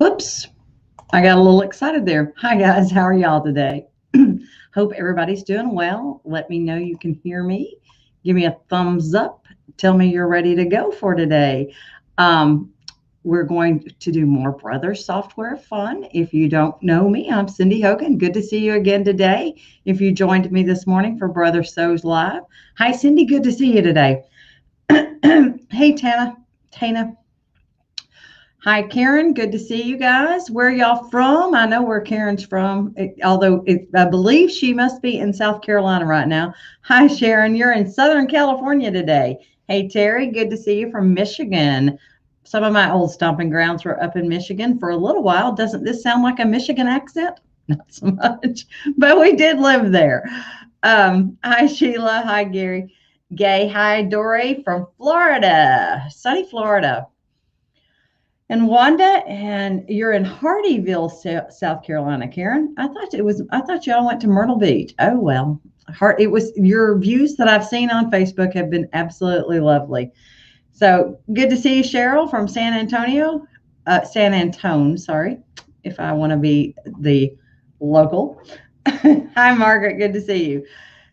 Whoops, I got a little excited there. Hi, guys. How are y'all today? Hope everybody's doing well. Let me know you can hear me. Give me a thumbs up. Tell me you're ready to go for today. Um, we're going to do more brother software fun. If you don't know me, I'm Cindy Hogan. Good to see you again today. If you joined me this morning for Brother Sews Live. Hi, Cindy. Good to see you today. Hey, Tana. Hi, Karen. Good to see you guys. Where y'all from? I know where Karen's from, although I believe she must be in South Carolina right now. Hi, Sharon. You're in Southern California today. Hey, Terry. Good to see you from Michigan. Some of my old stomping grounds were up in Michigan for a little while. Doesn't this sound like a Michigan accent? Not so much, but we did live there. Hi, Sheila. Hi, Gary. Gay. Hi, Dory from Florida, sunny Florida. And Wanda, and you're in Hardyville, South Carolina, Karen. I thought y'all went to Myrtle Beach. Oh well. It was your views that I've seen on Facebook have been absolutely lovely. So good to see you, Cheryl from San Antonio. San Antone, sorry, if I want to be the local. Hi, Margaret. Good to see you.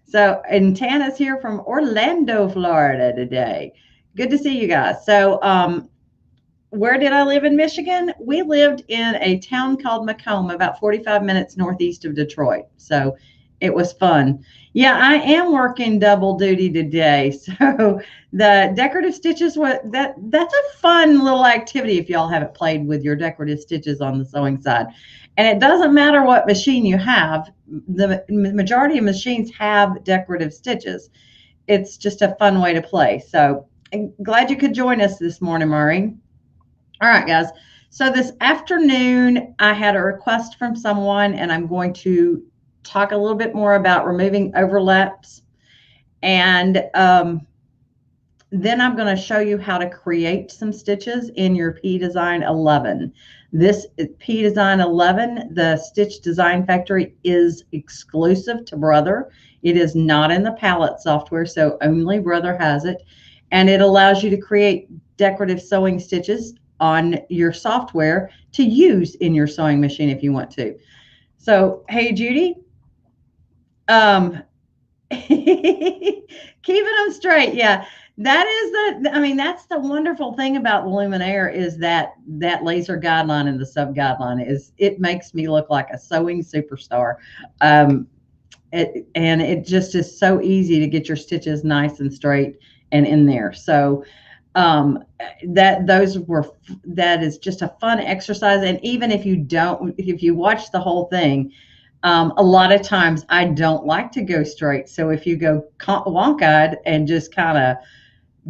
So, and Tana's here from Orlando, Florida today. Good to see you guys. So, where did I live in Michigan? We lived in a town called Macomb, about 45 minutes northeast of Detroit. So it was fun. Yeah, I am working double duty today. So the decorative stitches, that's a fun little activity if y'all haven't played with your decorative stitches on the sewing side. And it doesn't matter what machine you have. The majority of machines have decorative stitches. It's just a fun way to play. So I'm glad you could join us this morning, Maureen. All right, guys. So this afternoon, I had a request from someone, and I'm going to talk a little bit more about removing overlaps. And then I'm going to show you how to create some stitches in your P Design 11. This P Design 11, the Stitch Design Factory, is exclusive to Brother. It is not in the palette software, so only Brother has it. And it allows you to create decorative sewing stitches on your software to use in your sewing machine if you want to. So, hey, Judy. Keeping them straight. Yeah, that is that's the wonderful thing about the Luminaire is that laser guideline and the sub guideline it makes me look like a sewing superstar. And it just is so easy to get your stitches nice and straight and in there. So that is just a fun exercise. And even if you watch the whole thing, a lot of times I don't like to go straight. So if you go wonk-eyed and just kind of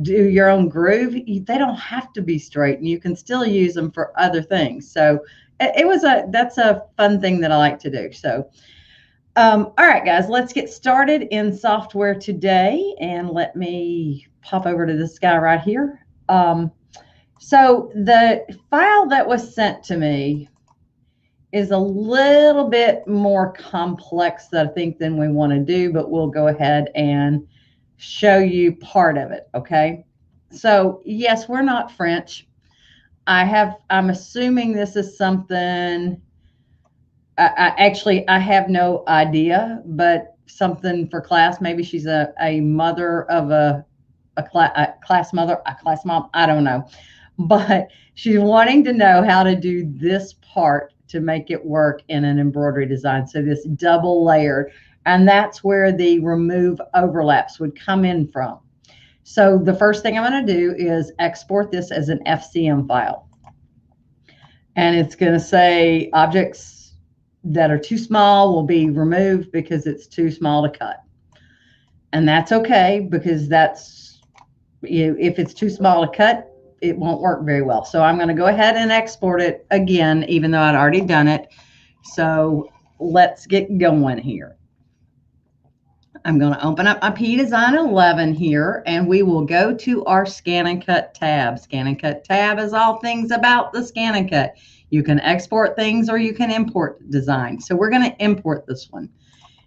do your own groove, they don't have to be straight, and you can still use them for other things. So that's a fun thing that I like to do. So all right, guys, let's get started in software today, and let me pop over to this guy right here. So the file that was sent to me is a little bit more complex, I think, than we want to do, but we'll go ahead and show you part of it, okay? So yes, we're not French. I'm assuming this is something, I have no idea, but something for class. Maybe she's a mother of a class mom, I don't know. But she's wanting to know how to do this part to make it work in an embroidery design. So this double layered, and that's where the remove overlaps would come in from. So the first thing I'm going to do is export this as an FCM file. And it's going to say objects that are too small will be removed because it's too small to cut. And that's okay, because if it's too small to cut, it won't work very well. So I'm going to go ahead and export it again, even though I'd already done it. So let's get going here. I'm going to open up my P Design 11 here, and we will go to our Scan and Cut tab. Scan and Cut tab is all things about the Scan and Cut. You can export things or you can import design. So we're going to import this one.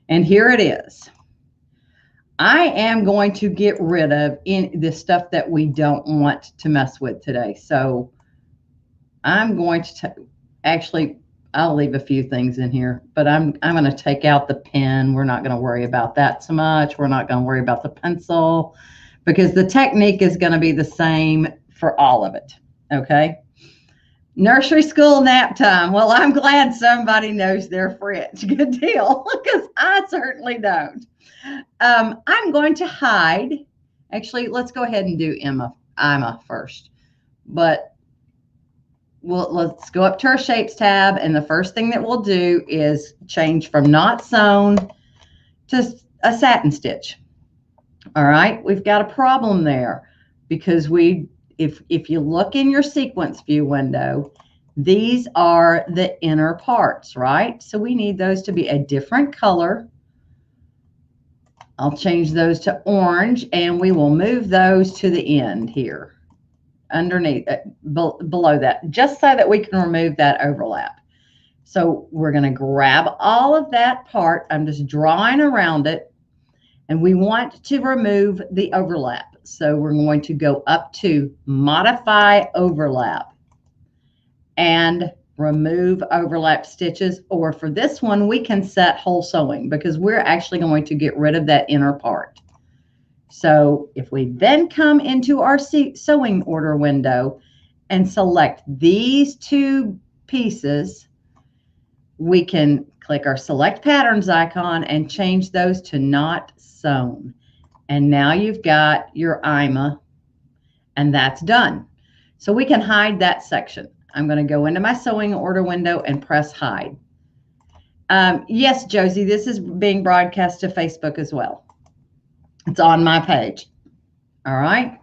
And here it is. I am going to get rid of the stuff that we don't want to mess with today. So I'm going to Actually, I'll leave a few things in here, but I'm going to take out the pen. We're not going to worry about that so much. We're not going to worry about the pencil because the technique is going to be the same for all of it. Okay. Nursery school nap time. Well, I'm glad somebody knows their French. Good deal, because I certainly don't. I'm going to hide. Actually, let's go ahead and do Ima first. But let's go up to our shapes tab, and the first thing that we'll do is change from not sewn to a satin stitch. All right, we've got a problem there because if you look in your sequence view window, these are the inner parts, right? So we need those to be a different color. I'll change those to orange, and we will move those to the end here, underneath, below that, just so that we can remove that overlap. So we're going to grab all of that part. I'm just drawing around it, and we want to remove the overlap. So we're going to go up to Modify Overlap and remove overlap stitches, or for this one, we can set whole sewing because we're actually going to get rid of that inner part. So if we then come into our sewing order window and select these two pieces, we can click our select patterns icon and change those to not sewn. And now you've got your Ima, and that's done. So we can hide that section. I'm going to go into my sewing order window and press hide. Yes, Josie, this is being broadcast to Facebook as well. It's on my page. All right.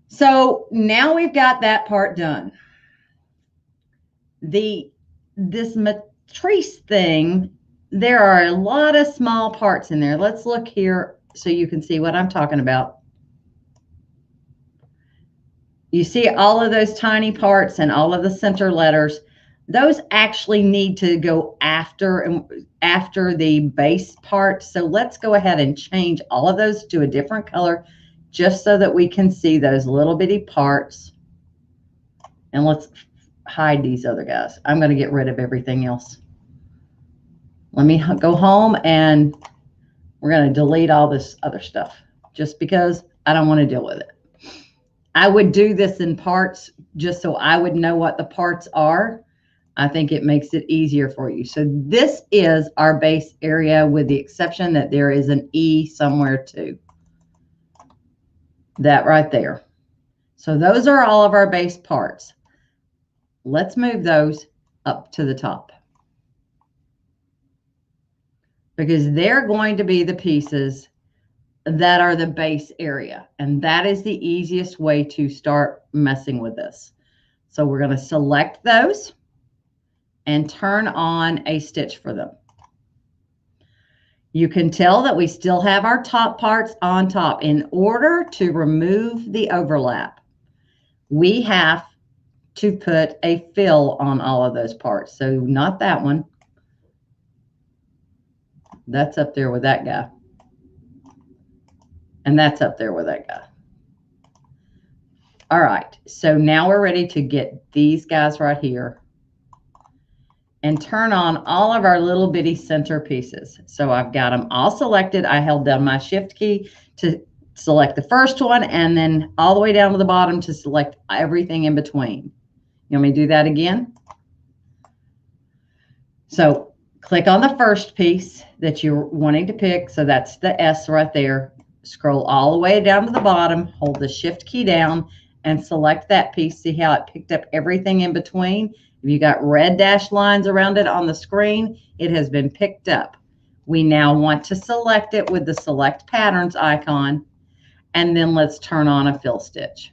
So now we've got that part done. This matrice thing, there are a lot of small parts in there. Let's look here so you can see what I'm talking about. You see all of those tiny parts and all of the center letters. Those actually need to go after the base part. So let's go ahead and change all of those to a different color just so that we can see those little bitty parts. And let's hide these other guys. I'm going to get rid of everything else. Let me go home, and we're going to delete all this other stuff just because I don't want to deal with it. I would do this in parts just so I would know what the parts are. I think it makes it easier for you. So this is our base area, with the exception that there is an E somewhere too. That right there. So those are all of our base parts. Let's move those up to the top, because they're going to be the pieces that are the base area. And that is the easiest way to start messing with this. So we're going to select those and turn on a stitch for them. You can tell that we still have our top parts on top. In order to remove the overlap, we have to put a fill on all of those parts. So not that one. That's up there with that guy. And that's up there with that guy. All right, so now we're ready to get these guys right here and turn on all of our little bitty center pieces. So I've got them all selected. I held down my shift key to select the first one, and then all the way down to the bottom to select everything in between. You want me to do that again? So click on the first piece that you're wanting to pick. So that's the S right there. Scroll all the way down to the bottom, hold the shift key down, and select that piece. See how it picked up everything in between? If you got red dashed lines around it on the screen, it has been picked up. We now want to select it with the select patterns icon, and then let's turn on a fill stitch.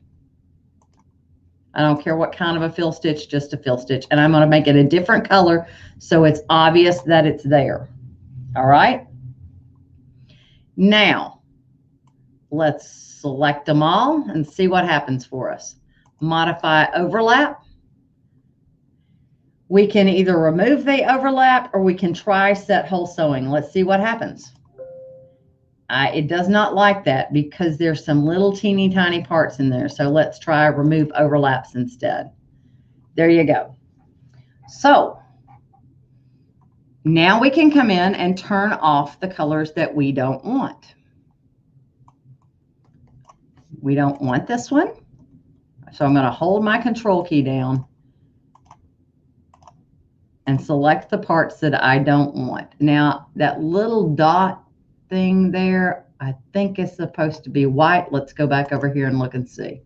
I don't care what kind of a fill stitch, just a fill stitch. And I'm going to make it a different color so it's obvious that it's there. All right. Now, let's select them all and see what happens for us. Modify overlap. We can either remove the overlap or we can try set whole sewing. Let's see what happens. It does not like that because there's some little teeny tiny parts in there. So let's try remove overlaps instead. There you go. So now we can come in and turn off the colors that we don't want. We don't want this one. So I'm going to hold my control key down and select the parts that I don't want. Now, that little dot thing there, I think is supposed to be white. Let's go back over here and look and see.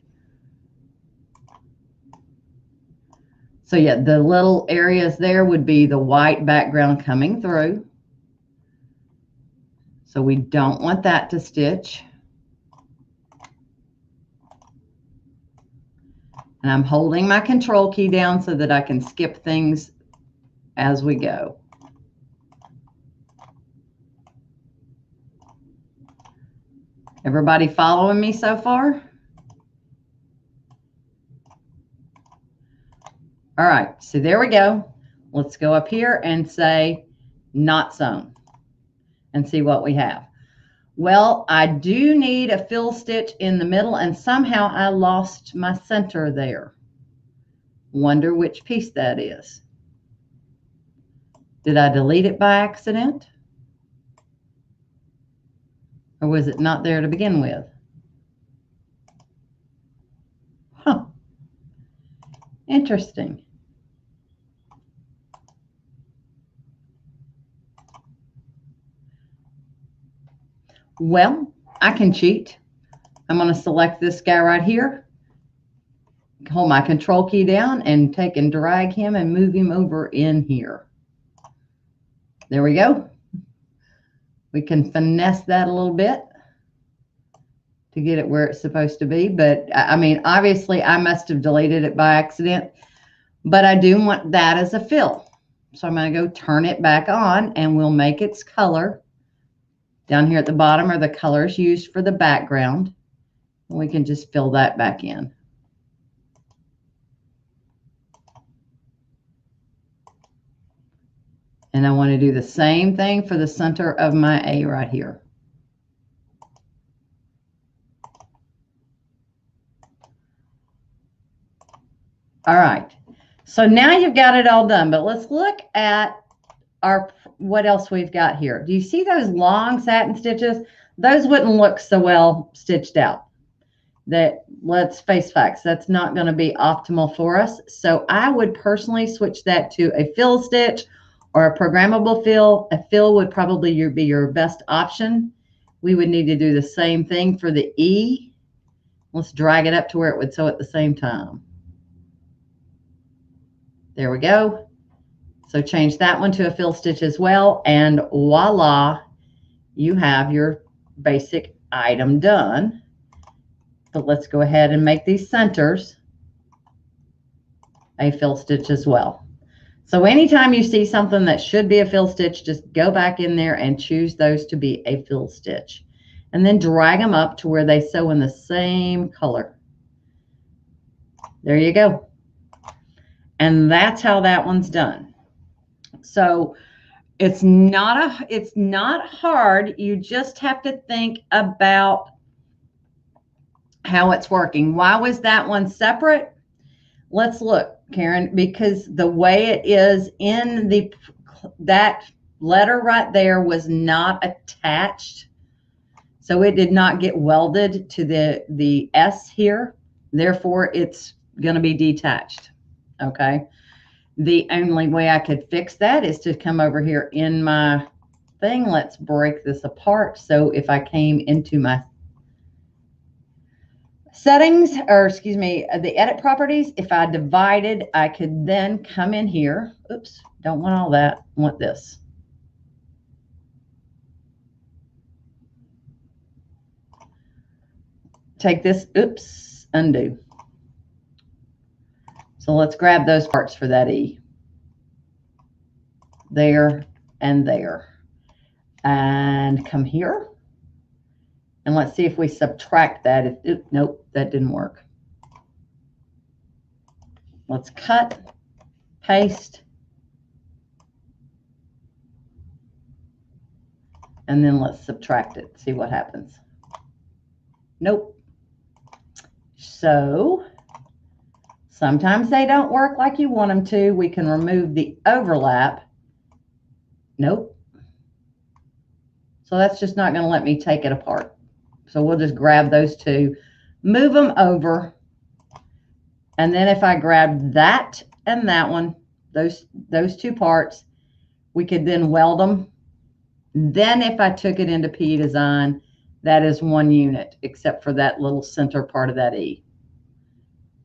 So yeah, the little areas there would be the white background coming through. So we don't want that to stitch. And I'm holding my control key down so that I can skip things as we go. Everybody following me so far? All right, so there we go. Let's go up here and say not sewn and see what we have. Well, I do need a fill stitch in the middle, and somehow I lost my center there. Wonder which piece that is. Did I delete it by accident? Or was it not there to begin with? Huh. Interesting. Well, I can cheat. I'm going to select this guy right here, hold my control key down, and take and drag him and move him over in here. There we go. We can finesse that a little bit to get it where it's supposed to be. But I mean, obviously I must have deleted it by accident, but I do want that as a fill. So I'm going to go turn it back on, and we'll make its color. Down here at the bottom are the colors used for the background. And we can just fill that back in. And I want to do the same thing for the center of my A right here. All right. So now you've got it all done, but let's look at what else we've got here. Do you see those long satin stitches? Those wouldn't look so well stitched out. Let's face facts, that's not going to be optimal for us. So I would personally switch that to a fill stitch or a programmable fill. A fill would probably be your best option. We would need to do the same thing for the E. Let's drag it up to where it would sew at the same time. There we go. So change that one to a fill stitch as well, and voila, you have your basic item done. But let's go ahead and make these centers a fill stitch as well. So anytime you see something that should be a fill stitch, just go back in there and choose those to be a fill stitch. And then drag them up to where they sew in the same color. There you go. And that's how that one's done. So it's not hard. You just have to think about how it's working. Why was that one separate? Let's look, Karen, because the way it is in that letter right there was not attached. So it did not get welded to the S here. Therefore, it's going to be detached. Okay. The only way I could fix that is to come over here in my thing. Let's break this apart. So if I came into my settings, or excuse me, the edit properties, if I divided, I could then come in here. Oops, don't want all that. I want this. Take this, oops, undo. So let's grab those parts for that E. There and there. And come here. And let's see if we subtract that. Nope, that didn't work. Let's cut, paste, and then let's subtract it. See what happens. Nope. So Sometimes they don't work like you want them to. We can remove the overlap. Nope. So that's just not going to let me take it apart. So we'll just grab those two, move them over. And then if I grab that and that one, those two parts, we could then weld them. Then if I took it into P Design, that is one unit, except for that little center part of that E,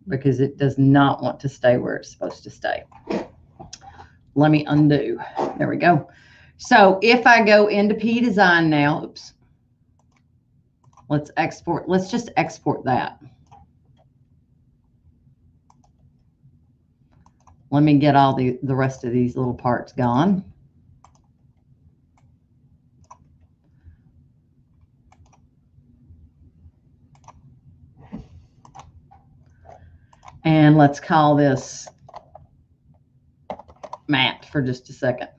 because it does not want to stay where it's supposed to stay. Let me undo. There we go. So if I go into P Design now, oops, let's export. Let's just export that. Let me get all the rest of these little parts gone. And let's call this matte for just a second.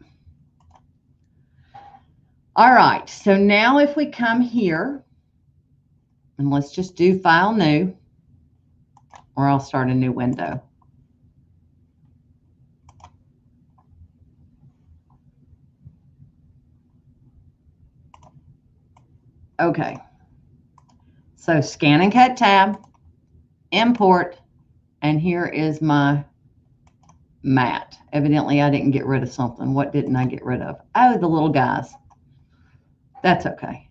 All right, so now if we come here, and let's just do File New, or I'll start a new window. Okay, so Scan and Cut tab, import, and here is my matte. Evidently, I didn't get rid of something. What didn't I get rid of? Oh, the little guys. That's okay.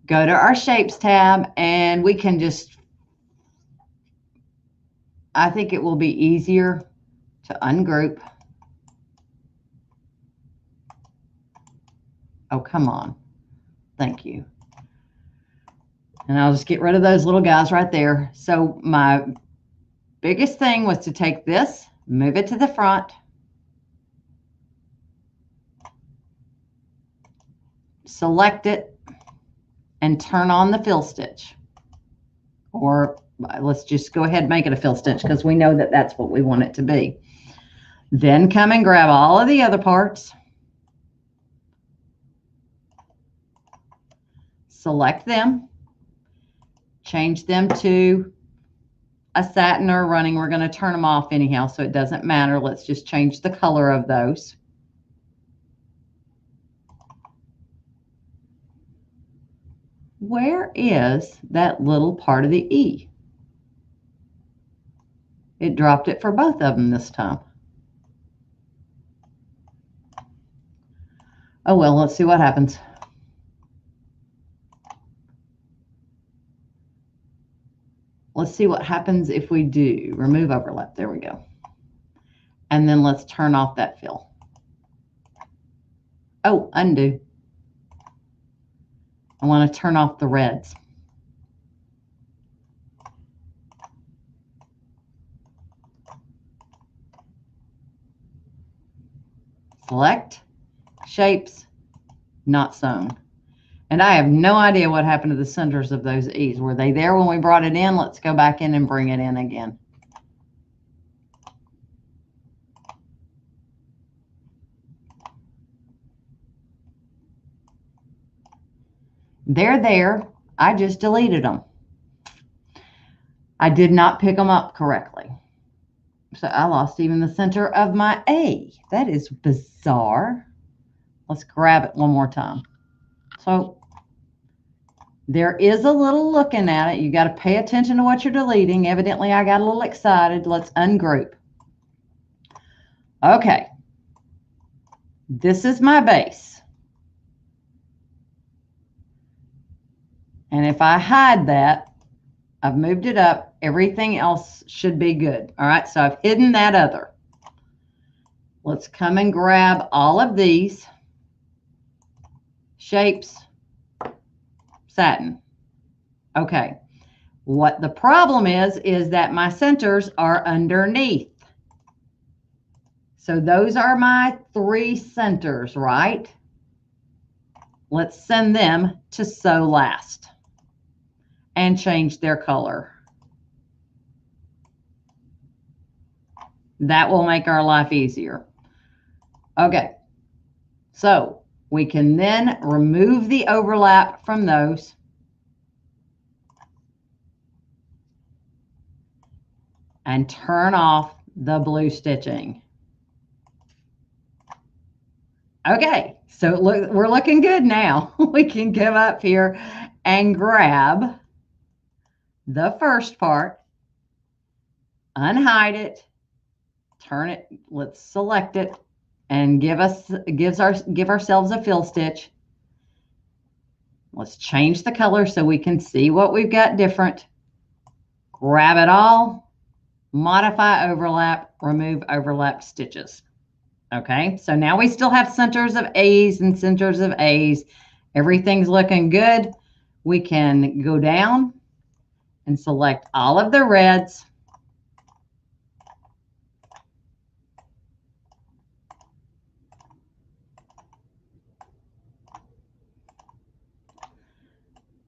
Go to our Shapes tab, and we can just, I think it will be easier to ungroup. Oh, come on. Thank you. And I'll just get rid of those little guys right there. So my biggest thing was to take this, move it to the front, select it, and turn on the fill stitch. Or let's just go ahead and make it a fill stitch because we know that that's what we want it to be. Then come and grab all of the other parts. Select them. Change them to a satin or running. We're going to turn them off anyhow, so it doesn't matter. Let's just change the color of those. Where is that little part of the E? It dropped it for both of them this time. Oh well, let's see what happens. Let's see what happens if we do remove overlap. There we go. And then let's turn off that fill. Oh, undo. I want to turn off the reds. Select, Shapes, Not Sewn. And I have no idea what happened to the centers of those E's. Were they there when we brought it in? Let's go back in and bring it in again. They're there. I just deleted them. I did not pick them up correctly. So I lost even the center of my A. That is bizarre. Let's grab it one more time. So there is a little looking at it. You got to pay attention to what you're deleting. Evidently, I got a little excited. Let's ungroup. Okay. This is my base. And if I hide that, I've moved it up. Everything else should be good. All right, so I've hidden that other. Let's come and grab all of these. Shapes, satin. Okay, what the problem is that my centers are underneath. So those are my 3 centers, right? Let's send them to Sew Last and change their color. That will make our life easier. Okay, so we can then remove the overlap from those. and turn off the blue stitching. Okay, so look, we're looking good now. We can come up here and grab the first part, unhide it, turn it, let's select it, and give ourselves a fill stitch. Let's change the color so we can see what we've got different. Grab it all, modify overlap, remove overlap stitches. Okay, so now we still have centers of A's and centers of A's. Everything's looking good. We can go down and select all of the reds.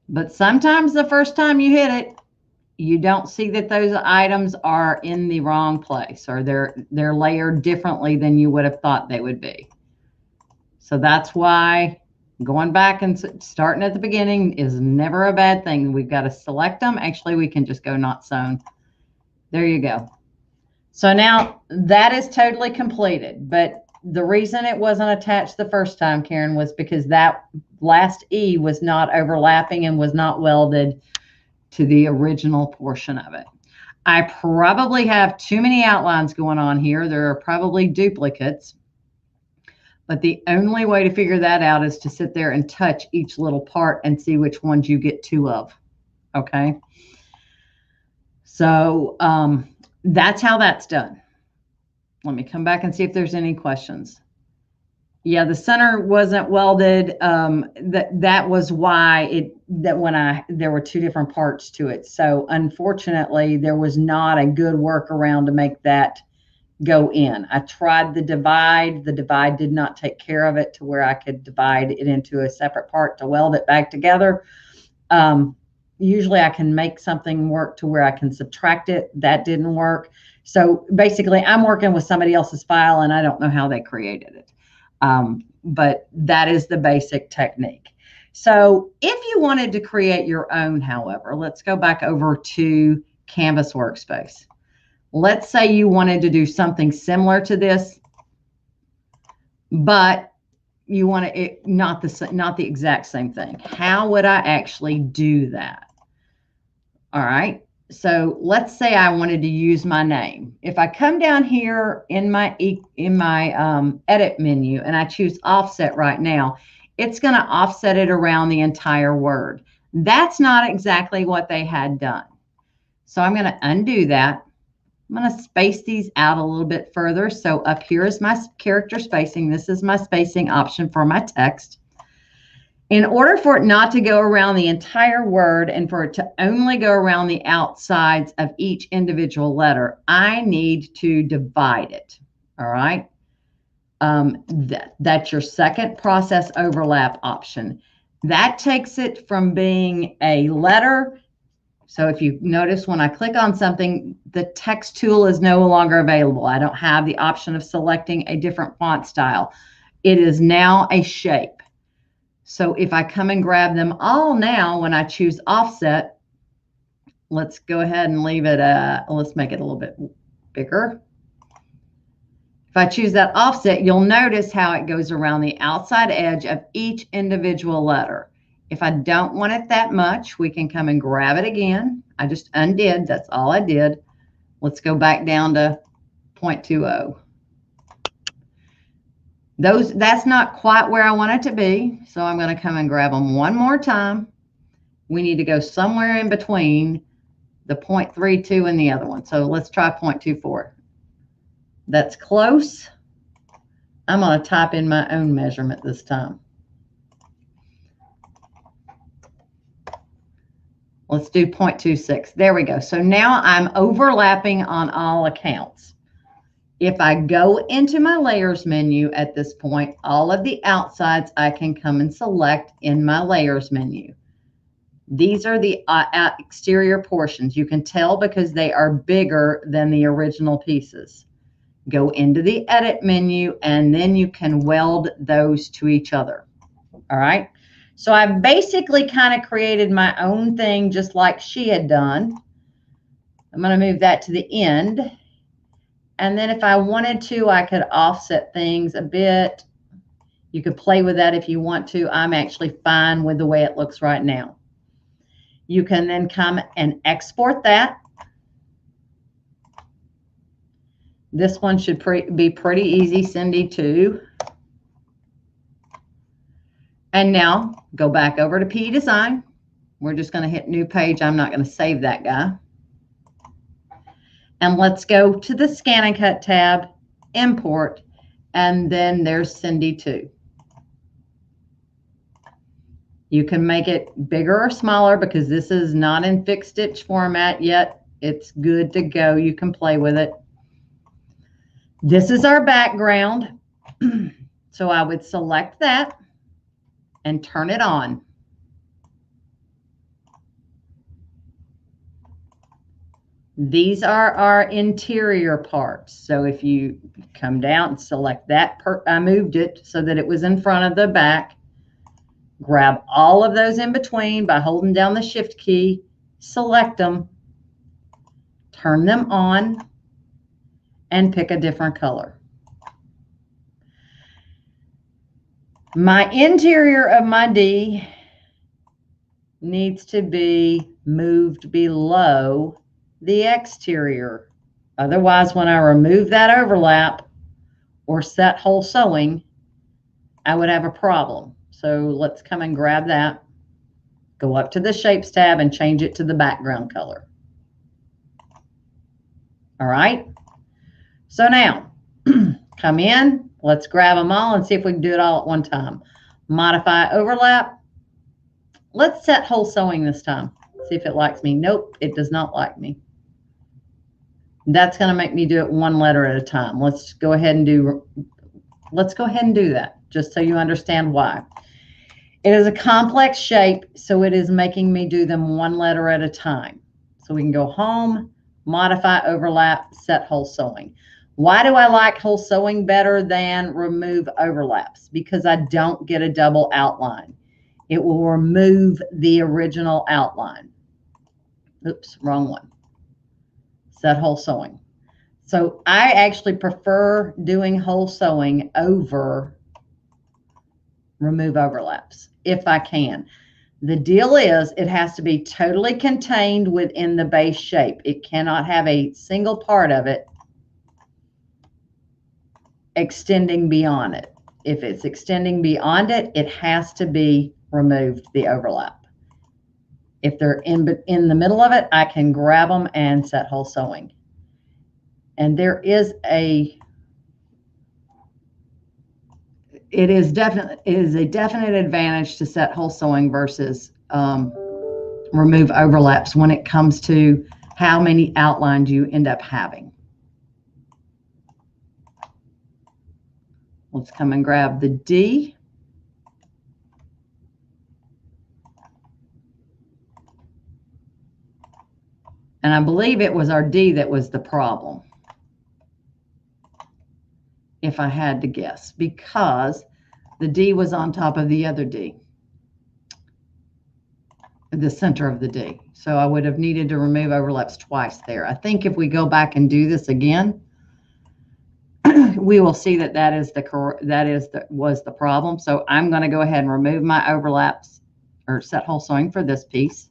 But sometimes the first time you hit it, you don't see that those items are in the wrong place, or they're layered differently than you would have thought they would be. So that's why going back and starting at the beginning is never a bad thing. We've got to select them. Actually, we can just go not sewn. There you go. So now that is totally completed, but the reason it wasn't attached the first time, Karen, was because that last E was not overlapping and was not welded to the original portion of it. I probably have too many outlines going on here. There are probably duplicates, but the only way to figure that out is to sit there and touch each little part and see which ones you get two of. Okay. So that's how that's done. Let me come back and see if there's any questions. Yeah, the center wasn't welded. That was why there were two different parts to it. So unfortunately, there was not a good workaround to make that go in. I tried the divide. The divide did not take care of it to where I could divide it into a separate part to weld it back together. Usually I can make something work to where I can subtract it. That didn't work. So basically I'm working with somebody else's file and I don't know how they created it. But that is the basic technique. So if you wanted to create your own, however, let's go back over to Canvas Workspace. Let's say you wanted to do something similar to this, but you want it not the exact same thing. How would I actually do that? All right. So let's say I wanted to use my name. If I come down here in my edit menu and I choose offset right now, it's going to offset it around the entire word. That's not exactly what they had done. So I'm going to undo that. I'm going to space these out a little bit further. So up here is my character spacing. This is my spacing option for my text. In order for it not to go around the entire word and for it to only go around the outsides of each individual letter, I need to divide it. All right. That's your second process overlap option. That takes it from being a letter. So if you notice when I click on something, the text tool is no longer available. I don't have the option of selecting a different font style. It is now a shape. So if I come and grab them all now, when I choose offset, let's go ahead and leave it, let's make it a little bit bigger. If I choose that offset, you'll notice how it goes around the outside edge of each individual letter. If I don't want it that much, we can come and grab it again. I just undid, that's all I did. Let's go back down to 0.20. That's not quite where I want it to be, so I'm going to come and grab them one more time. We need to go somewhere in between the 0.32 and the other one. So let's try 0.24. That's close. I'm going to type in my own measurement this time. Let's do 0.26. There we go. So now I'm overlapping on all accounts. If I go into my layers menu at this point, all of the outsides I can come and select in my layers menu. These are the exterior portions. You can tell because they are bigger than the original pieces. Go into the edit menu and then you can weld those to each other. All right. So I basically kind of created my own thing just like she had done. I'm going to move that to the end. And then if I wanted to, I could offset things a bit. You could play with that if you want to. I'm actually fine with the way it looks right now. You can then come and export that. This one should be pretty easy, Cindy, too. And now go back over to P Design. We're just going to hit new page. I'm not going to save that guy. And let's go to the Scan and Cut tab, import, and then there's Cindy too. You can make it bigger or smaller because this is not in fixed stitch format yet. It's good to go. You can play with it. This is our background. So I would select that and turn it on. These are our interior parts. So if you come down and select that, I moved it so that it was in front of the back. Grab all of those in between by holding down the Shift key, select them, turn them on, and pick a different color. My interior of my D needs to be moved below the exterior. Otherwise, when I remove that overlap or set whole sewing, I would have a problem. So let's come and grab that, go up to the Shapes tab and change it to the background color. All right. So now come in, let's grab them all and see if we can do it all at one time. Modify overlap. Let's set whole sewing this time. See if it likes me. Nope, it does not like me. That's going to make me do it one letter at a time. Let's go ahead and do that just so you understand why. It is a complex shape, so it is making me do them one letter at a time. So we can go home, modify overlap, set whole sewing. Why do I like whole sewing better than remove overlaps? Because I don't get a double outline. It will remove the original outline. Oops, wrong one. Set whole sewing. So I actually prefer doing whole sewing over remove overlaps if I can. The deal is it has to be totally contained within the base shape. It cannot have a single part of it extending beyond it. If it's extending beyond it, it has to be removed, the overlap. If they're in the middle of it, I can grab them and set whole sewing. And there is it is a definite advantage to set whole sewing versus remove overlaps when it comes to how many outlines you end up having. Let's come and grab the D. And I believe it was our D that was the problem, if I had to guess, because the D was on top of the other D, the center of the D. So I would have needed to remove overlaps twice there. I think if we go back and do this again, we will see that was the problem. So I'm going to go ahead and remove my overlaps or set whole sewing for this piece.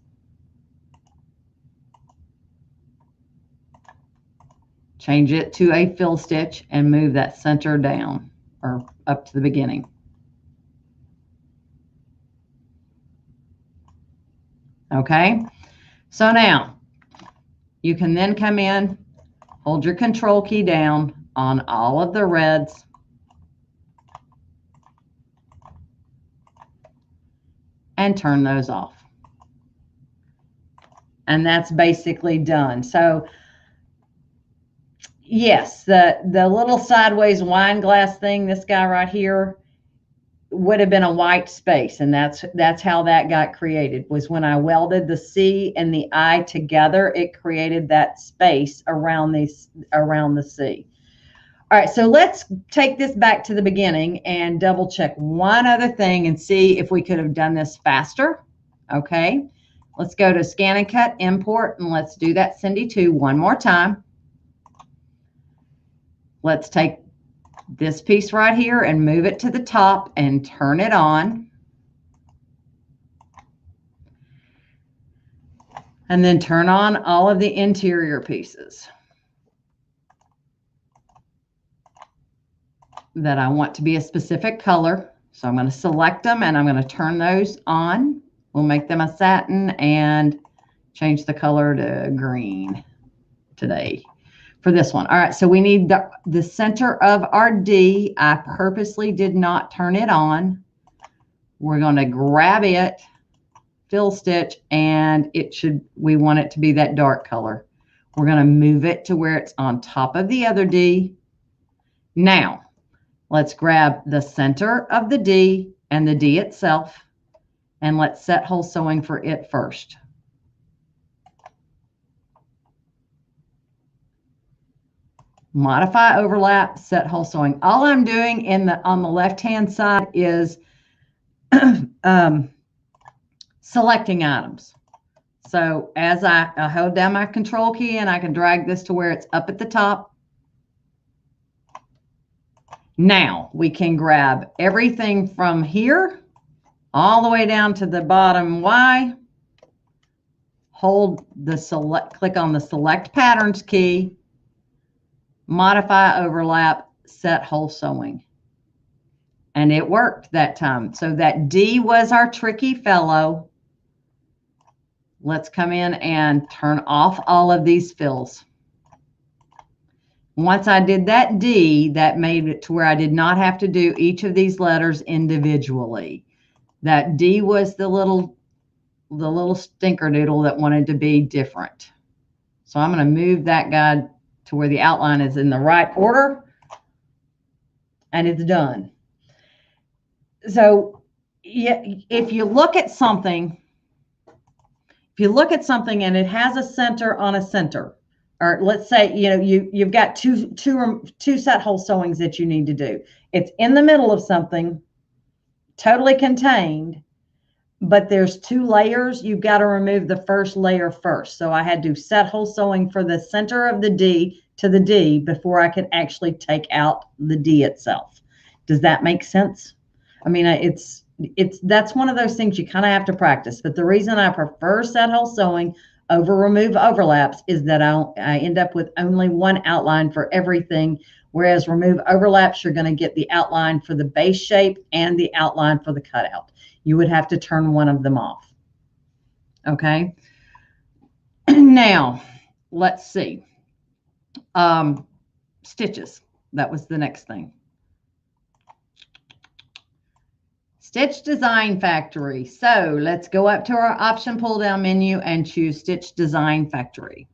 Change it to a fill stitch and move that center down or up to the beginning. Okay, so now you can then come in, hold your control key down on all of the reds, and turn those off. And that's basically done. So yes, the little sideways wine glass thing, this guy right here, would have been a white space, and that's how that got created, was when I welded the C and the I together, it created that space around the C. All right, so let's take this back to the beginning and double check one other thing and see if we could have done this faster. Okay, Let's go to Scan and Cut, Import, and let's do that Cindy 2 one more time. Let's take this piece right here and move it to the top and turn it on. And then turn on all of the interior pieces that I want to be a specific color. So I'm going to select them and I'm going to turn those on. We'll make them a satin and change the color to green today for this one. All right, so we need the center of our D. I purposely did not turn it on. We're going to grab it, fill stitch, and we want it to be that dark color. We're going to move it to where it's on top of the other D. Now, let's grab the center of the D and the D itself, and let's set hole sewing for it first. Modify overlap, set hole sewing. All I'm doing on the left-hand side is selecting items. So as I hold down my control key and I can drag this to where it's up at the top. Now we can grab everything from here all the way down to the bottom Y. Hold the click on the Select Patterns key, modify overlap, set hole sewing. And it worked that time. So that D was our tricky fellow. Let's come in and turn off all of these fills. Once I did that D, that made it to where I did not have to do each of these letters individually. That D was the little stinkerdoodle that wanted to be different. So I'm going to move that guy to where the outline is in the right order, and it's done. So yeah, if you look at something and it has a center on a center, or let's say, you've got two set hole sewings that you need to do. It's in the middle of something, totally contained, but there's two layers. You've got to remove the first layer first. So I had to set hole sewing for the center of the D to the D before I could actually take out the D itself. Does that make sense? I mean, that's one of those things you kind of have to practice. But the reason I prefer set hole sewing over remove overlaps is that I end up with only one outline for everything, whereas remove overlaps, you're going to get the outline for the base shape and the outline for the cutout. You would have to turn one of them off. Okay. Now, let's see. Stitches. That was the next thing. Stitch Design Factory. So let's go up to our option pull down menu and choose Stitch Design Factory.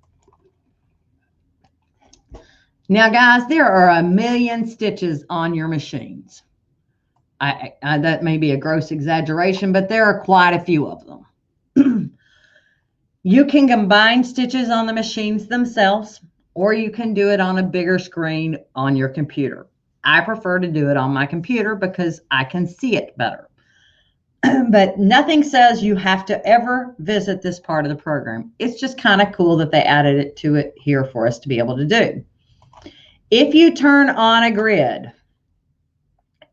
Now guys, there are a million stitches on your machines. That may be a gross exaggeration, but there are quite a few of them. You can combine stitches on the machines themselves, or you can do it on a bigger screen on your computer. I prefer to do it on my computer because I can see it better. But nothing says you have to ever visit this part of the program. It's just kind of cool that they added it to it here for us to be able to do. If you turn on a grid,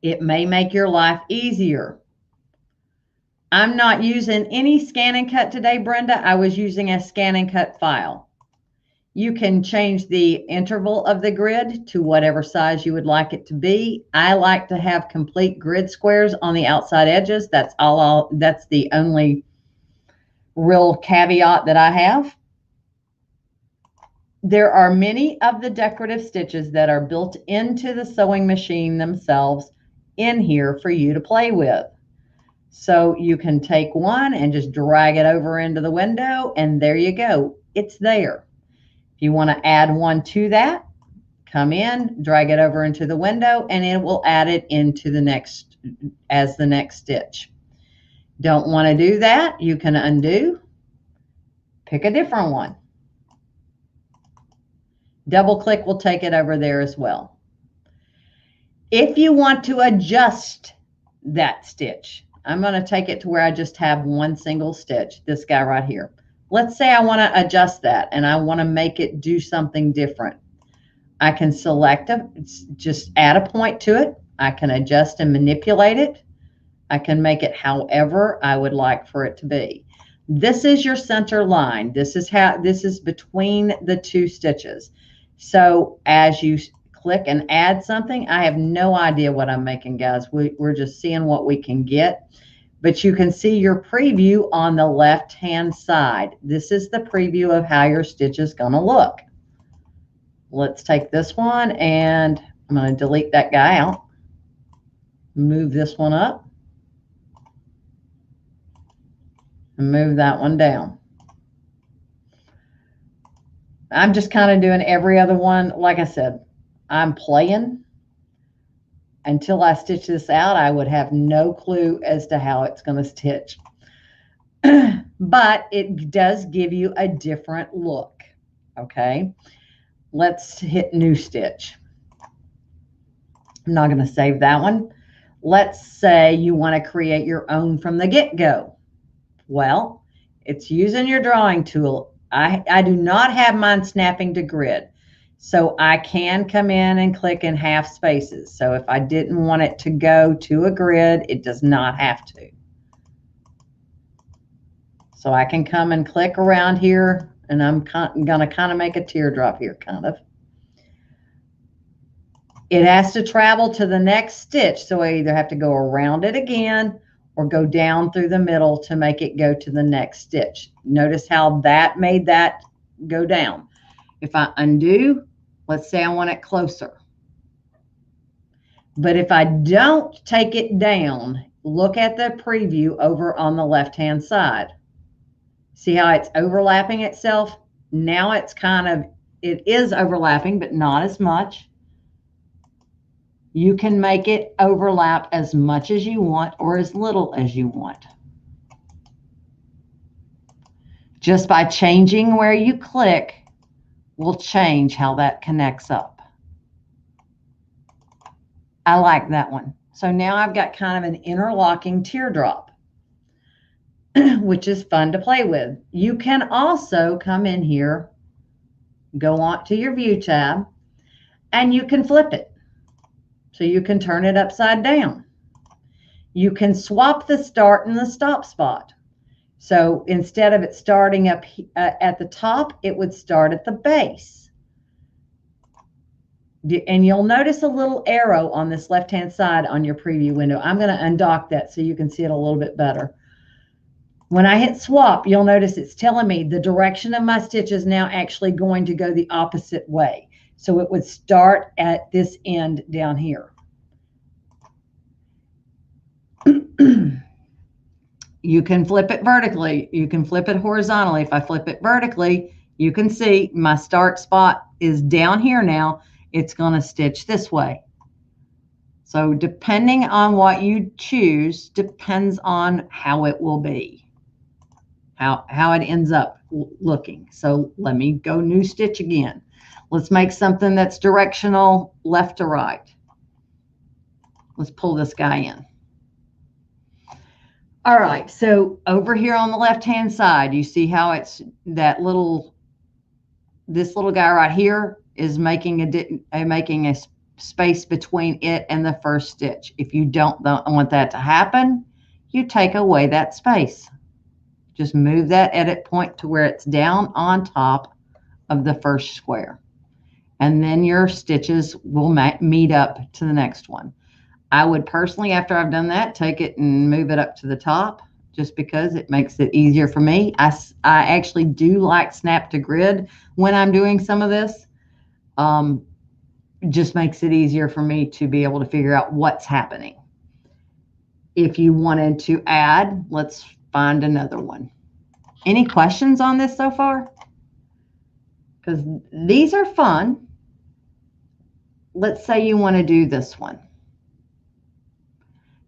it may make your life easier. I'm not using any Scan and Cut today, Brenda. I was using a Scan and Cut file. You can change the interval of the grid to whatever size you would like it to be. I like to have complete grid squares on the outside edges. That's the only real caveat that I have. There are many of the decorative stitches that are built into the sewing machine themselves in here for you to play with. So you can take one and just drag it over into the window, and there you go. It's there. If you want to add one to that, come in, drag it over into the window, and it will add it into the next stitch. Don't want to do that? You can undo. Pick a different one. Double click will take it over there as well. If you want to adjust that stitch, I'm going to take it to where I just have one single stitch, this guy right here. Let's say I want to adjust that and I want to make it do something different. I can select just add a point to it. I can adjust and manipulate it. I can make it however I would like for it to be. This is your center line. This is between the two stitches. So as you click and add something, I have no idea what I'm making, guys. We're just seeing what we can get. But you can see your preview on the left-hand side. This is the preview of how your stitch is going to look. Let's take this one and I'm going to delete that guy out. Move this one up. And move that one down. I'm just kind of doing every other one. Like I said, I'm playing. Until I stitch this out, I would have no clue as to how it's going to stitch. But it does give you a different look. Okay. Let's hit new stitch. I'm not going to save that one. Let's say you want to create your own from the get-go. Well, it's using your drawing tool. I do not have mine snapping to grid. So I can come in and click in half spaces. So if I didn't want it to go to a grid, it does not have to. So I can come and click around here, and I'm going to kind of make a teardrop here, kind of. It has to travel to the next stitch, so I either have to go around it again or go down through the middle to make it go to the next stitch. Notice how that made that go down. If I undo, let's say I want it closer. But if I don't take it down, look at the preview over on the left-hand side. See how it's overlapping itself? Now it's it is overlapping, but not as much. You can make it overlap as much as you want or as little as you want. Just by changing where you click will change how that connects up. I like that one. So now I've got kind of an interlocking teardrop, which is fun to play with. You can also come in here, go on to your view tab, and you can flip it. So you can turn it upside down. You can swap the start and the stop spot. So instead of it starting up at the top, it would start at the base. And you'll notice a little arrow on this left-hand side on your preview window. I'm going to undock that so you can see it a little bit better. When I hit swap, you'll notice it's telling me the direction of my stitch is now actually going to go the opposite way. So it would start at this end down here. You can flip it vertically. You can flip it horizontally. If I flip it vertically, you can see my start spot is down here now. It's going to stitch this way. So depending on what you choose depends on how it will be, how it ends up looking. So let me go new stitch again. Let's make something that's directional left to right. Let's pull this guy in. All right, so over here on the left-hand side, you see how it's this little guy right here is making a space between it and the first stitch. If you don't want that to happen, you take away that space. Just move that edit point to where it's down on top of the first square. And then your stitches will meet up to the next one. I would personally, after I've done that, take it and move it up to the top just because it makes it easier for me. I actually do like snap to grid when I'm doing some of this. Just makes it easier for me to be able to figure out what's happening. If you wanted to add, let's find another one. Any questions on this so far? Because these are fun. Let's say you want to do this one.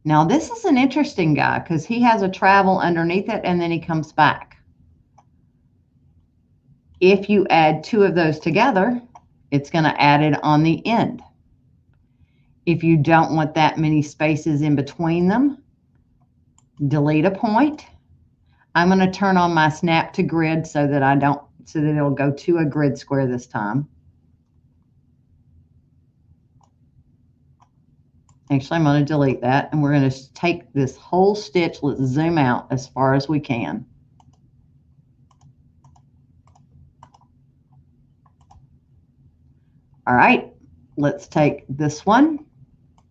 Now, this is an interesting guy because he has a travel underneath it and then he comes back. If you add two of those together, it's going to add it on the end. If you don't want that many spaces in between them, delete a point. I'm going to turn on my snap to grid so that it'll go to a grid square this time. Actually, I'm going to delete that, and we're going to take this whole stitch. Let's zoom out as far as we can. All right, let's take this one.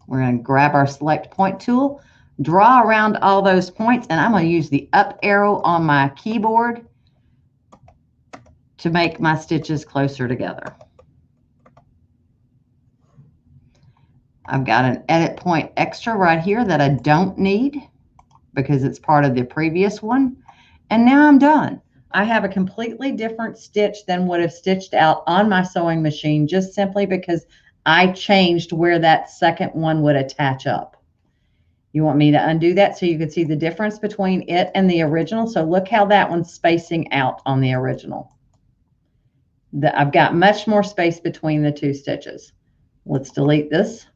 We're going to grab our select point tool, draw around all those points, and I'm going to use the up arrow on my keyboard to make my stitches closer together. I've got an edit point extra right here that I don't need because it's part of the previous one. And now I'm done. I have a completely different stitch than would have stitched out on my sewing machine just simply because I changed where that second one would attach up. You want me to undo that so you can see the difference between it and the original? So look how that one's spacing out on the original. I've got much more space between the two stitches. Let's delete this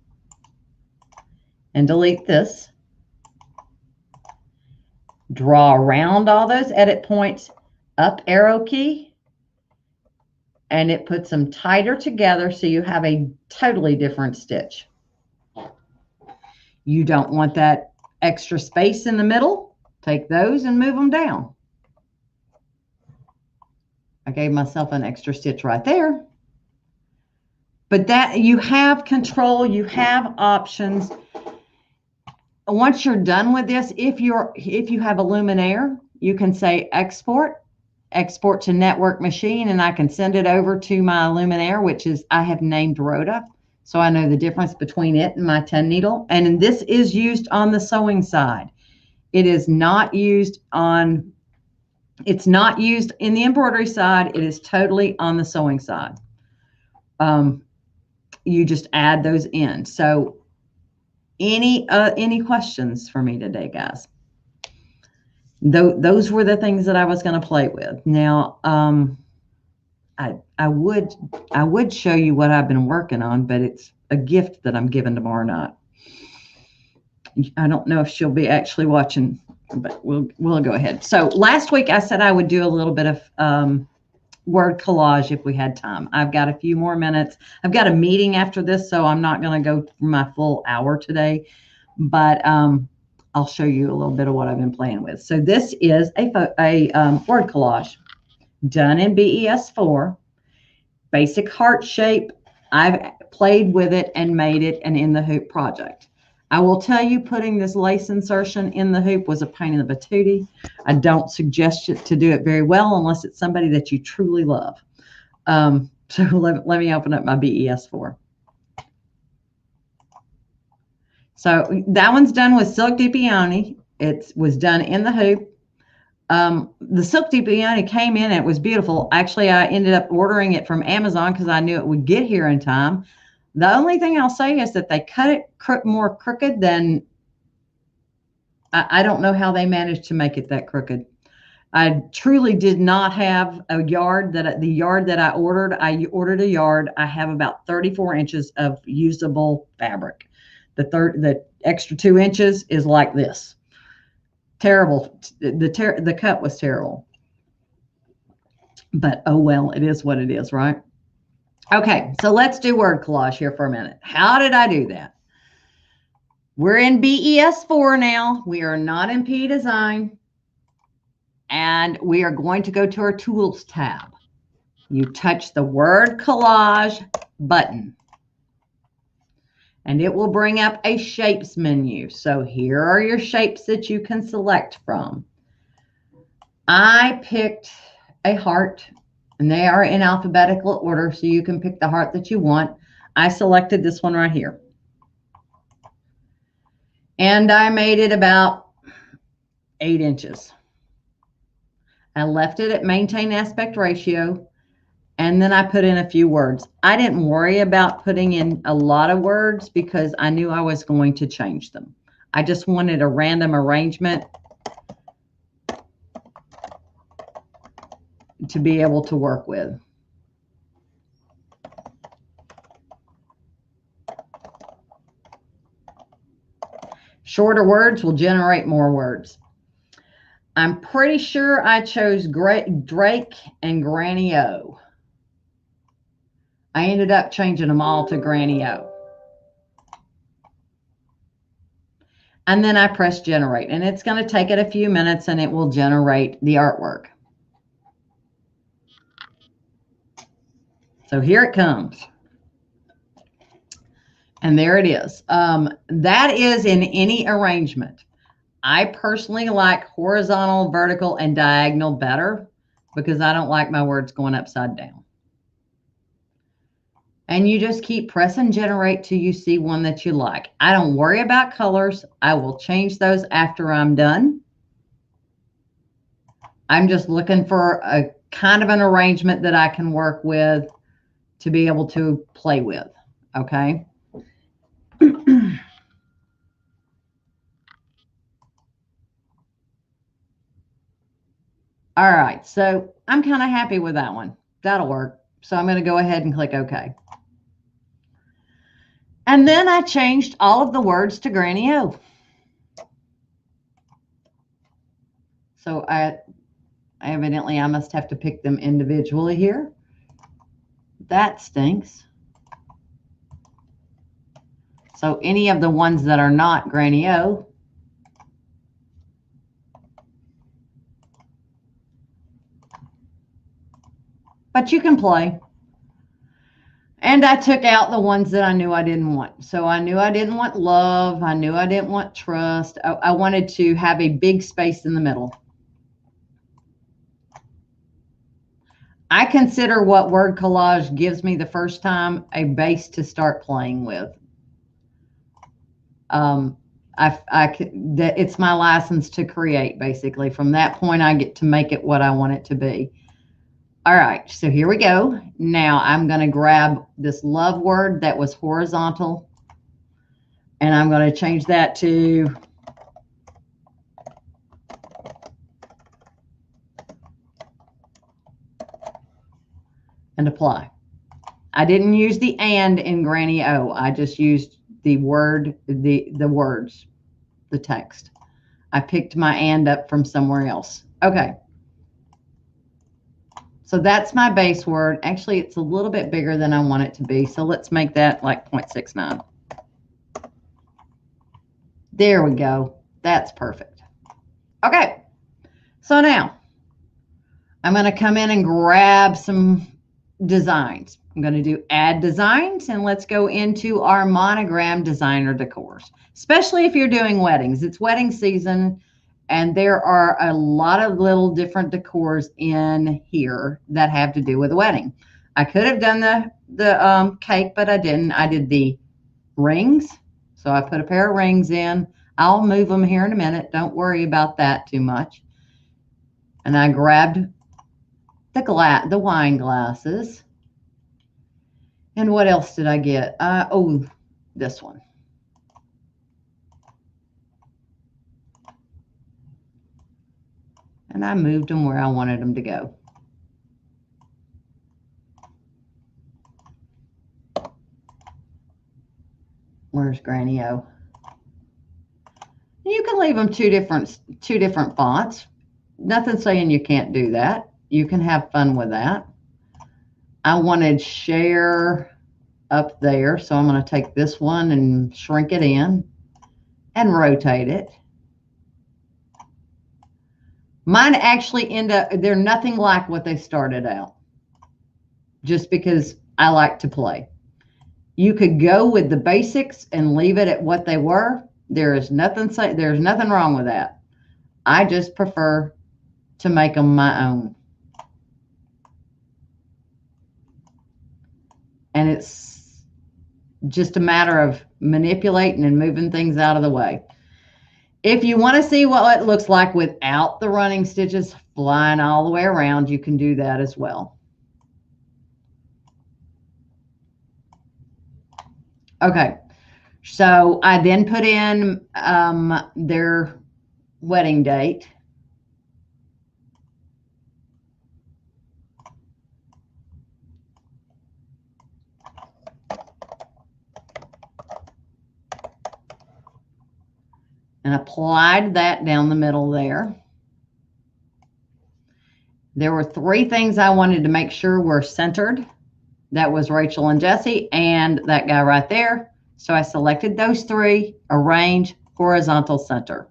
and delete this. Draw around all those edit points, up arrow key, and it puts them tighter together so you have a totally different stitch. You don't want that extra space in the middle. Take those and move them down. I gave myself an extra stitch right there. But that you have control, you have options. Once you're done with this, if you have a Luminaire, you can say export to network machine, and I can send it over to my Luminaire, which is I have named Rhoda, so I know the difference between it and my 10 needle. And this is used on the sewing side. It is not used on, it's not used in the embroidery side. It is totally on the sewing side. You just add those in. So any questions for me today, guys? Those were the things that I was going to play with. Now, I would show you what I've been working on, but it's a gift that I'm giving tomorrow night. I don't know if she'll be actually watching, but we'll go ahead. So last week I said I would do a little bit of word collage if we had time. I've got a few more minutes. I've got a meeting after this, so I'm not going to go for my full hour today, but I'll show you a little bit of what I've been playing with. So this is a word collage done in BES4, basic heart shape. I've played with it and made it an in the hoop project. I will tell you, putting this lace insertion in the hoop was a pain in the patootie. I don't suggest it to do it very well unless it's somebody that you truly love. So let me open up my BES4. So that one's done with silk di peony. It was done in the hoop. The silk di peony came in and it was beautiful. Actually, I ended up ordering it from Amazon because I knew it would get here in time. The only thing I'll say is that they cut it more crooked than, I don't know how they managed to make it that crooked. I truly did not have a yard the yard that I ordered a yard. I have about 34 inches of usable fabric. The extra 2 inches is like this. Terrible. The cut was terrible. But oh well, it is what it is, right? Okay, so let's do word collage here for a minute. How did I do that? We're in BES4 now. We are not in P Design. And we are going to go to our Tools tab. You touch the word collage button. And it will bring up a shapes menu. So here are your shapes that you can select from. I picked a heart. And they are in alphabetical order, so you can pick the heart that you want. I selected this one right here. And I made it about 8 inches. I left it at maintain aspect ratio, and then I put in a few words. I didn't worry about putting in a lot of words because I knew I was going to change them. I just wanted a random arrangement to be able to work with. Shorter words will generate more words. I'm pretty sure I chose Drake and Granny O. I ended up changing them all to Granny O. And then I press generate, and it's going to take it a few minutes and it will generate the artwork. So here it comes. And there it is. That is in any arrangement. I personally like horizontal, vertical, and diagonal better because I don't like my words going upside down. And you just keep pressing generate till you see one that you like. I don't worry about colors. I will change those after I'm done. I'm just looking for a kind of an arrangement that I can work with to be able to play with. Okay. All right. So I'm kind of happy with that one. That'll work. So I'm going to go ahead and click OK. And then I changed all of the words to Granny O. So evidently I must have to pick them individually here. That stinks. So any of the ones that are not Granny O, but you can play. And I took out the ones that I knew I didn't want. So I knew I didn't want love. I knew I didn't want trust. I wanted to have a big space in the middle. I consider what word collage gives me the first time a base to start playing with. It's my license to create, basically. From that point, I get to make it what I want it to be. All right, so here we go. Now I'm going to grab this love word that was horizontal, and I'm going to change that to and apply. I didn't use the and in Granny O. I just used the word, the words, the text. I picked my and up from somewhere else. Okay. So that's my base word. Actually, it's a little bit bigger than I want it to be. So let's make that like 0.69. There we go. That's perfect. Okay. So now I'm going to come in and grab some designs. I'm going to do add designs, and let's go into our monogram designer decors, especially if you're doing weddings. It's wedding season, and there are a lot of little different decors in here that have to do with a wedding. I could have done the cake, but I didn't. I did the rings. So I put a pair of rings in. I'll move them here in a minute. Don't worry about that too much. And I grabbed the wine glasses. And what else did I get? Oh, this one. And I moved them where I wanted them to go. Where's Granny O? You can leave them two different fonts. Nothing saying you can't do that. You can have fun with that. I wanted share up there, so I'm going to take this one and shrink it in and rotate it. Mine actually end up, they're nothing like what they started out, just because I like to play. You could go with the basics and leave it at what they were. There's nothing wrong with that. I just prefer to make them my own. And it's just a matter of manipulating and moving things out of the way. If you want to see what it looks like without the running stitches flying all the way around, you can do that as well. Okay, so I then put in their wedding date. And applied that down the middle there. There were 3 things I wanted to make sure were centered. That was Rachel and Jesse and that guy right there. So I selected those 3, arrange, horizontal center.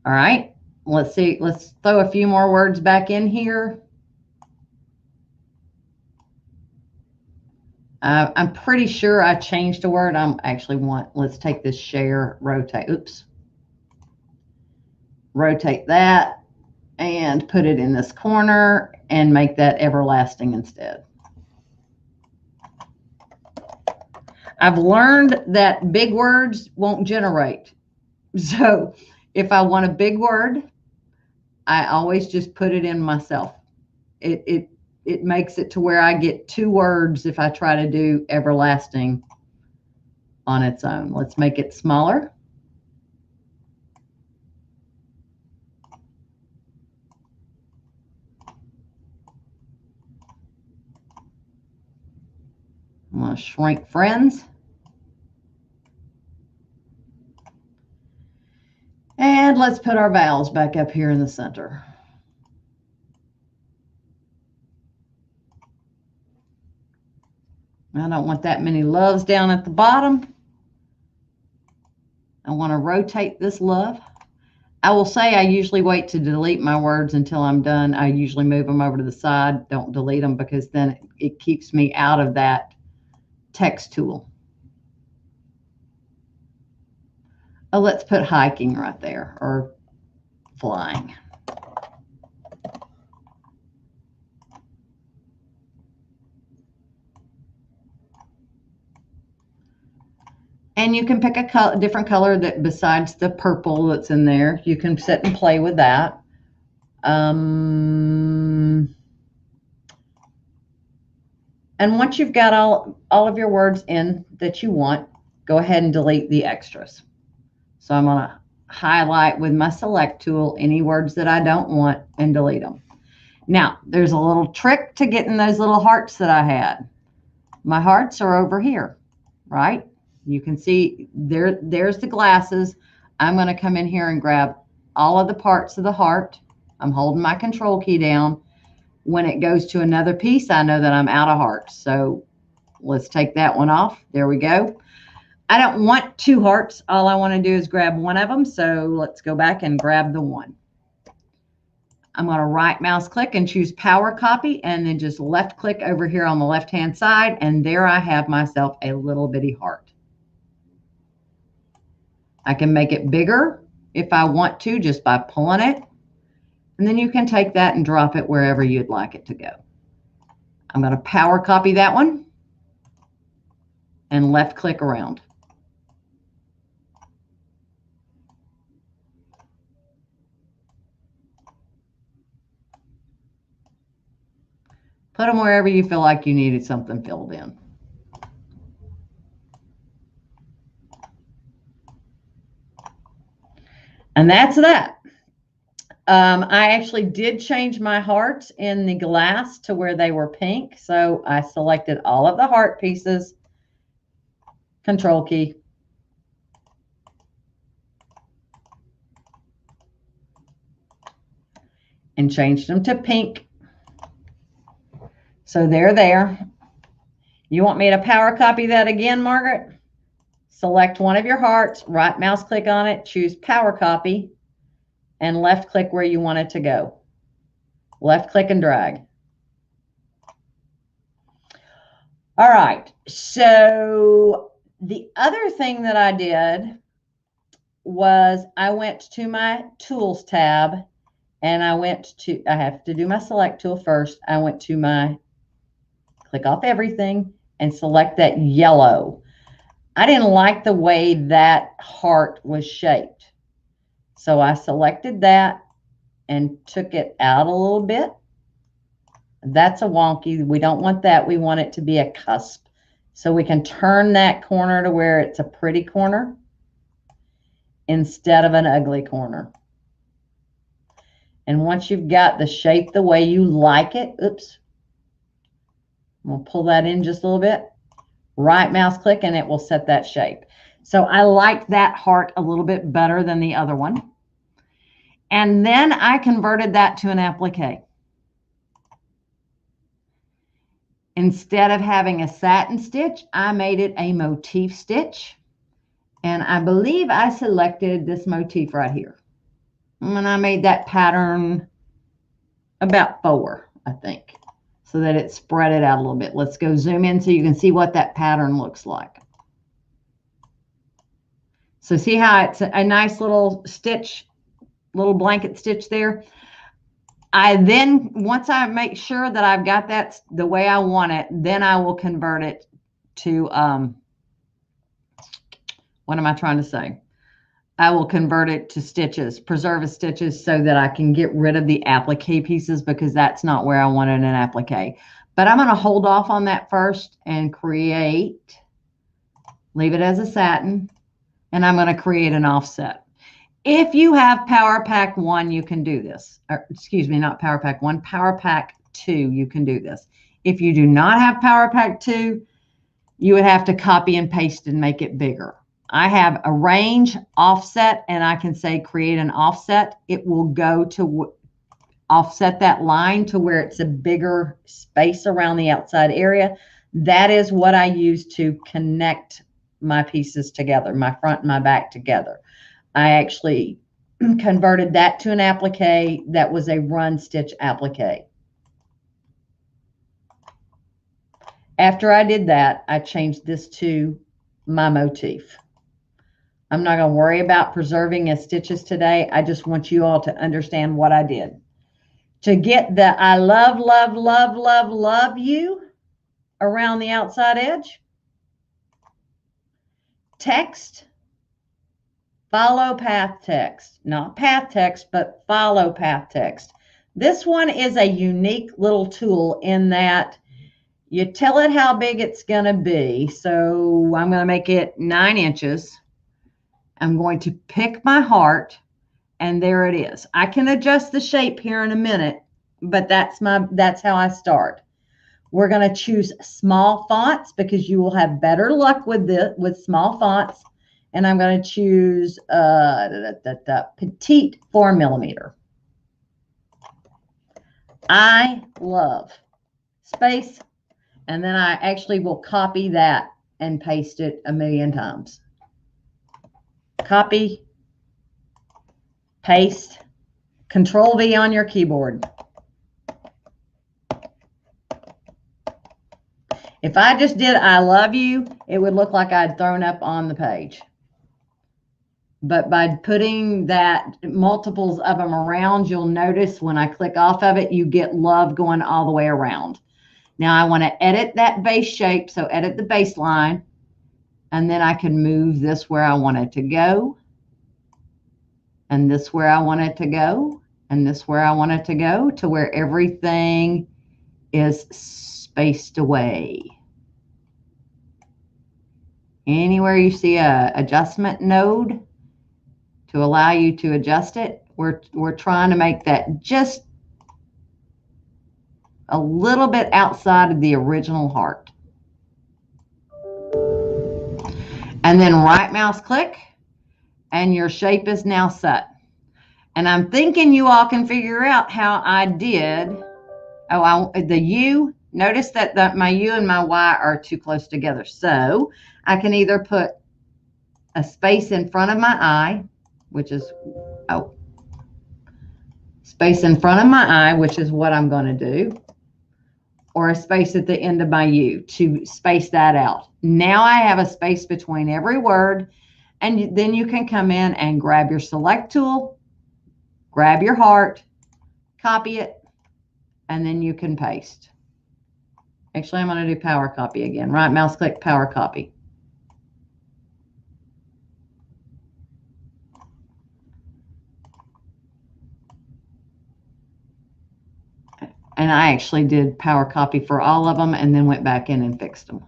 All right, let's see. Let's throw a few more words back in here. I'm pretty sure I changed a word. Let's take this share, rotate. Oops. Rotate that and put it in this corner and make that everlasting instead. I've learned that big words won't generate. So if I want a big word, I always just put it in myself. It makes it to where I get 2 words if I try to do everlasting on its own. Let's make it smaller. I'm going to shrink friends. And let's put our vowels back up here in the center. I don't want that many loves down at the bottom. I want to rotate this love. I will say I usually wait to delete my words until I'm done. I usually move them over to the side. Don't delete them because then it keeps me out of that text tool. Oh, let's put hiking right there, or flying. And you can pick a different color that besides the purple that's in there. You can sit and play with that. And once you've got all of your words in that you want, go ahead and delete the extras. So I'm going to highlight with my select tool any words that I don't want and delete them. Now, there's a little trick to getting those little hearts that I had. My hearts are over here, right? You can see there's the glasses. I'm going to come in here and grab all of the parts of the heart. I'm holding my control key down. When it goes to another piece, I know that I'm out of hearts. So let's take that one off. There we go. I don't want 2 hearts. All I want to do is grab one of them. So let's go back and grab the one. I'm going to right mouse click and choose power copy and then just left click over here on the left hand side. And there I have myself a little bitty heart. I can make it bigger if I want to just by pulling it. And then you can take that and drop it wherever you'd like it to go. I'm going to power copy that one and left click around. Put them wherever you feel like you needed something filled in. And that's that. I actually did change my hearts in the glass to where they were pink. So I selected all of the heart pieces, control key, and changed them to pink. So they're there. You want me to power copy that again, Margaret? Select one of your hearts, right mouse click on it, choose power copy, and left click where you want it to go. Left click and drag. All right, so the other thing that I did was I went to my tools tab and I have to do my select tool first. I went to my click off everything and select that yellow. I didn't like the way that heart was shaped. So I selected that and took it out a little bit. That's a wonky. We don't want that. We want it to be a cusp. So we can turn that corner to where it's a pretty corner instead of an ugly corner. And once you've got the shape the way you like it, oops, I'm going to pull that in just a little bit. Right mouse click and it will set that shape. So I like that heart a little bit better than the other one. And then I converted that to an applique. Instead of having a satin stitch, I made it a motif stitch. And I believe I selected this motif right here. And I made that pattern about 4, I think, so that it spread it out a little bit. Let's go zoom in so you can see what that pattern looks like. So see how it's a nice little stitch, little blanket stitch there. I then, once I make sure that I've got that the way I want it, then I will convert it to, what am I trying to say? I will convert it to stitches, preserve as stitches, so that I can get rid of the applique pieces, because that's not where I wanted an applique. But I'm going to hold off on that first and create, leave it as a satin, and I'm going to create an offset. If you have Power Pack 1, you can do this. Or, excuse me, not Power Pack 1, Power Pack 2, you can do this. If you do not have Power Pack 2, you would have to copy and paste and make it bigger. I have arrange, offset, and I can say create an offset. It will go to offset that line to where it's a bigger space around the outside area. That is what I use to connect my pieces together, my front and my back together. I actually converted that to an applique that was a run stitch applique. After I did that, I changed this to my motif. I'm not going to worry about preserving as stitches today. I just want you all to understand what I did. To get the I love, love, love, love, love you around the outside edge, text, follow path text. Not path text, but follow path text. This one is a unique little tool in that you tell it how big it's going to be. So I'm going to make it 9 inches. I'm going to pick my heart, and there it is. I can adjust the shape here in a minute, but that's how I start. We're going to choose small fonts because you will have better luck with small fonts. And I'm going to choose petite 4mm. I love space, and then I actually will copy that and paste it a million times. Copy, paste, Control V on your keyboard. If I just did I love you, it would look like I'd thrown up on the page. But by putting that multiples of them around, you'll notice when I click off of it, you get love going all the way around. Now I want to edit that base shape, so edit the baseline, and then I can move this where I want it to go, and this where I want it to go, and this where I want it to go, to where everything is spaced away. Anywhere you see a adjustment node to allow you to adjust it, we're trying to make that just a little bit outside of the original heart. And then right mouse click, and your shape is now set. And I'm thinking you all can figure out how I did. The U, notice that my U and my Y are too close together. So I can either put a space in front of my I, which is, space in front of my I, which is what I'm going to do, or a space at the end of my U to space that out. Now I have a space between every word, and then you can come in and grab your select tool, grab your heart, copy it, and then you can paste. Actually, I'm going to do power copy again. Right mouse click, power copy. And I actually did power copy for all of them and then went back in and fixed them.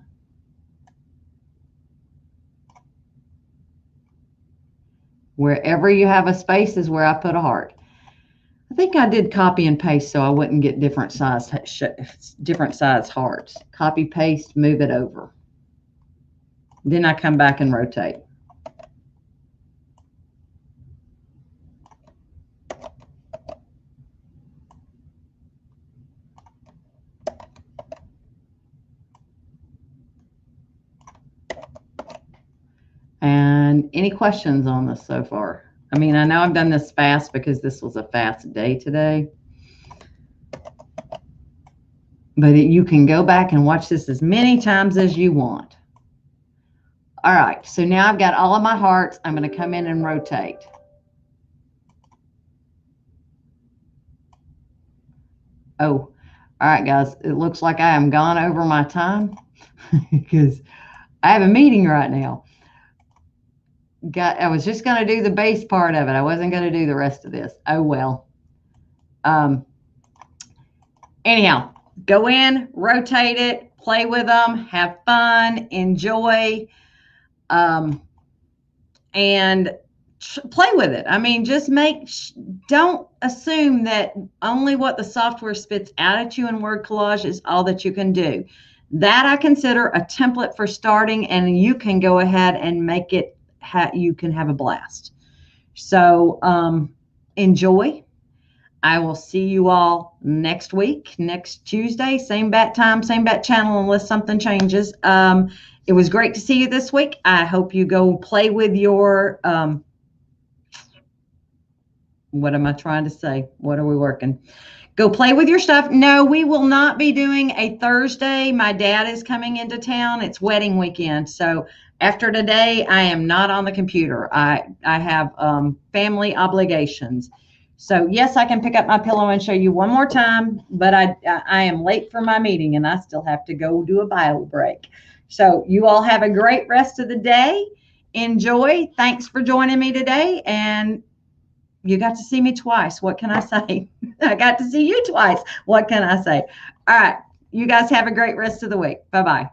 Wherever you have a space is where I put a heart. I think I did copy and paste so I wouldn't get different size hearts. Copy, paste, move it over. Then I come back and rotate. And any questions on this so far? I mean, I know I've done this fast because this was a fast day today. But you can go back and watch this as many times as you want. All right, so now I've got all of my hearts. I'm going to come in and rotate. Oh, all right, guys. It looks like I am gone over my time because I have a meeting right now. I was just going to do the base part of it. I wasn't going to do the rest of this. Oh, well. Anyhow, go in, rotate it, play with them, have fun, enjoy, and play with it. I mean, just don't assume that only what the software spits out at you in word collage is all that you can do. That I consider a template for starting, and you can go ahead and make it, you can have a blast. So enjoy. I will see you all next week, next Tuesday, same bat time, same bat channel, unless something changes. It was great to see you this week. I hope you go play with your, what am I trying to say? What are we working? Go play with your stuff. No, we will not be doing a Thursday. My dad is coming into town. It's wedding weekend. So after today, I am not on the computer. I have family obligations. So yes, I can pick up my pillow and show you one more time, but I am late for my meeting and I still have to go do a bio break. So you all have a great rest of the day. Enjoy. Thanks for joining me today. And you got to see me twice. What can I say? I got to see you twice. What can I say? All right. You guys have a great rest of the week. Bye-bye.